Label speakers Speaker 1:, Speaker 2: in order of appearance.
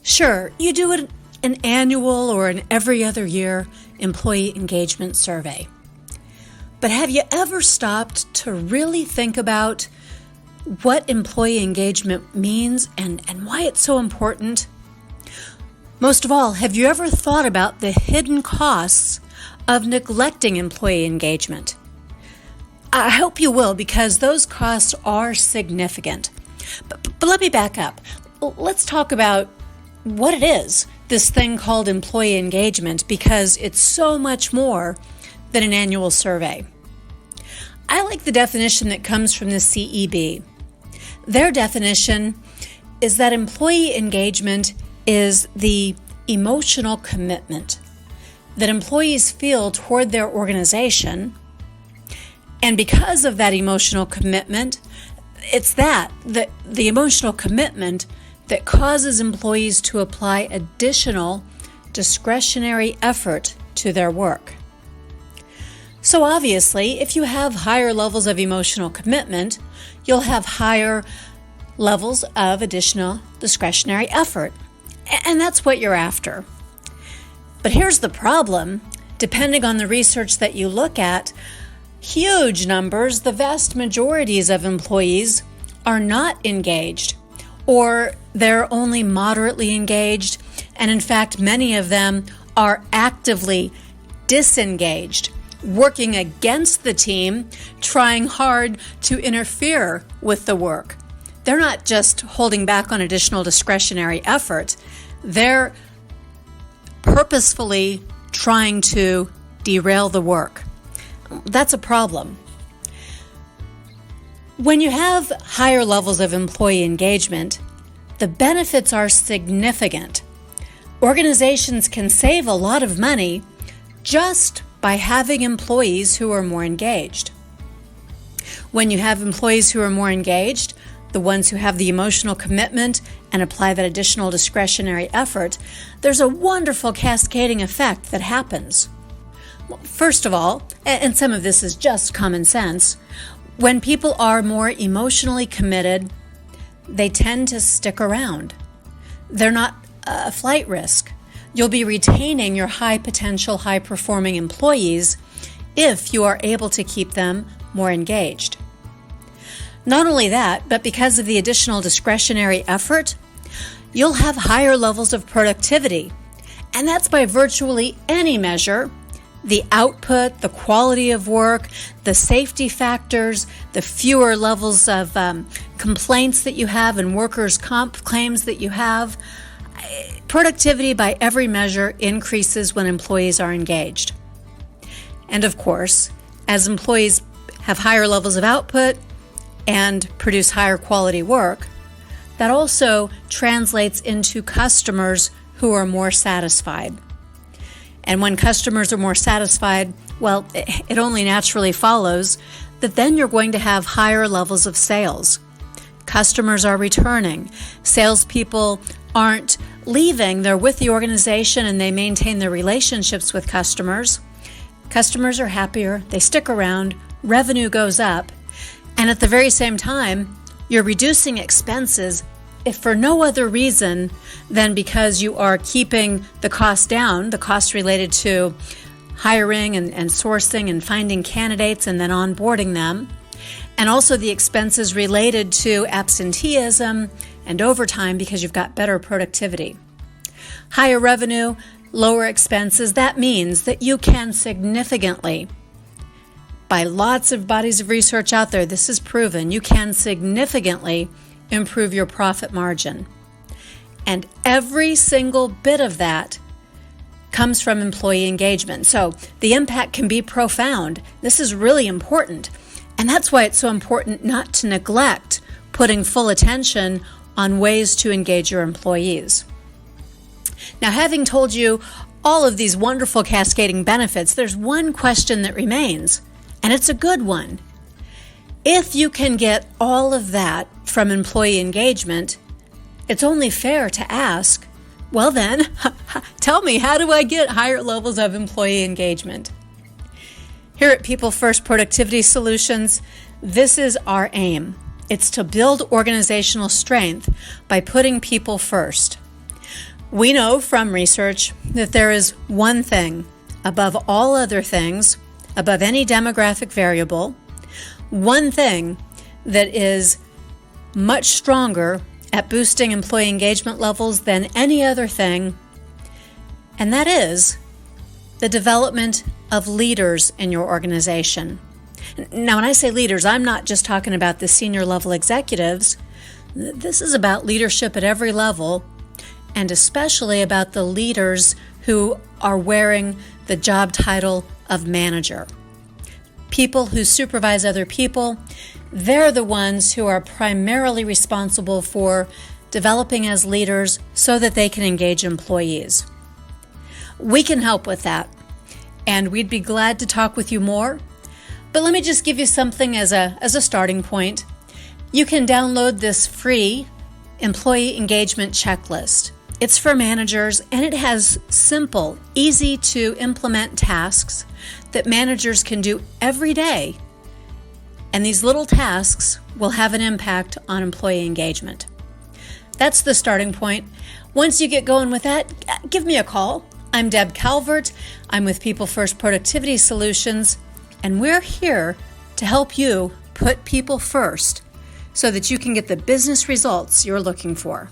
Speaker 1: Sure, you do an annual or an every other year employee engagement survey. But have you ever stopped to really think about what employee engagement means and why it's so important? Most of all, have you ever thought about the hidden costs of neglecting employee engagement? I hope you will, because those costs are significant. But let me back up. Let's talk about what it is, this thing called employee engagement, because it's so much more than an annual survey. I like the definition that comes from the CEB. Their definition is that employee engagement is the emotional commitment that employees feel toward their organization. And because of that emotional commitment, it's the emotional commitment that causes employees to apply additional discretionary effort to their work. So obviously, if you have higher levels of emotional commitment, you'll have higher levels of additional discretionary effort. And that's what you're after. But here's the problem. Depending on the research that you look at, huge numbers, the vast majorities of employees are not engaged, or they're only moderately engaged, and in fact, many of them are actively disengaged, working against the team, trying hard to interfere with the work. They're not just holding back on additional discretionary effort, they're purposefully trying to derail the work. That's a problem. When you have higher levels of employee engagement, the benefits are significant. Organizations can save a lot of money just by having employees who are more engaged. When you have employees who are more engaged, the ones who have the emotional commitment and apply that additional discretionary effort, there's a wonderful cascading effect that happens. Well, first of all, and some of this is just common sense, when people are more emotionally committed, they tend to stick around. They're not a flight risk. You'll be retaining your high potential, high performing employees if you are able to keep them more engaged. Not only that, but because of the additional discretionary effort, you'll have higher levels of productivity. And that's by virtually any measure: the output, the quality of work, the safety factors, the fewer levels of complaints that you have and workers' comp claims that you have. Productivity by every measure increases when employees are engaged. And of course, as employees have higher levels of output and produce higher quality work, that also translates into customers who are more satisfied. And when customers are more satisfied, well, it only naturally follows that then you're going to have higher levels of sales. Customers are returning. Salespeople aren't leaving. They're with the organization and they maintain their relationships with customers. Customers are happier. They stick around. Revenue goes up. And at the very same time, you're reducing expenses, if for no other reason than because you are keeping the cost down, the costs related to hiring and sourcing and finding candidates and then onboarding them, and also the expenses related to absenteeism and overtime because you've got better productivity. Higher revenue, lower expenses, that means that you can significantly, by lots of bodies of research out there, this is proven, you can significantly improve your profit margin. And every single bit of that comes from employee engagement. So the impact can be profound. This is really important. And that's why it's so important not to neglect putting full attention on ways to engage your employees. Now, having told you all of these wonderful cascading benefits, there's one question that remains, and it's a good one. If you can get all of that from employee engagement, it's only fair to ask, well then, tell me, how do I get higher levels of employee engagement? Here at People First Productivity Solutions, this is our aim. It's to build organizational strength by putting people first. We know from research that there is one thing above all other things, above any demographic variable, one thing that is much stronger at boosting employee engagement levels than any other thing, and that is the development of leaders in your organization. Now, when I say leaders, I'm not just talking about the senior level executives. This is about leadership at every level, and especially about the leaders who are wearing the job title of manager. People who supervise other people, they're the ones who are primarily responsible for developing as leaders so that they can engage employees. We can help with that, and we'd be glad to talk with you more. But let me just give you something as a starting point. You can download this free employee engagement checklist. It's for managers, and it has simple, easy to implement tasks that managers can do every day. And these little tasks will have an impact on employee engagement. That's the starting point. Once you get going with that, give me a call. I'm Deb Calvert. I'm with People First Productivity Solutions, and we're here to help you put people first so that you can get the business results you're looking for.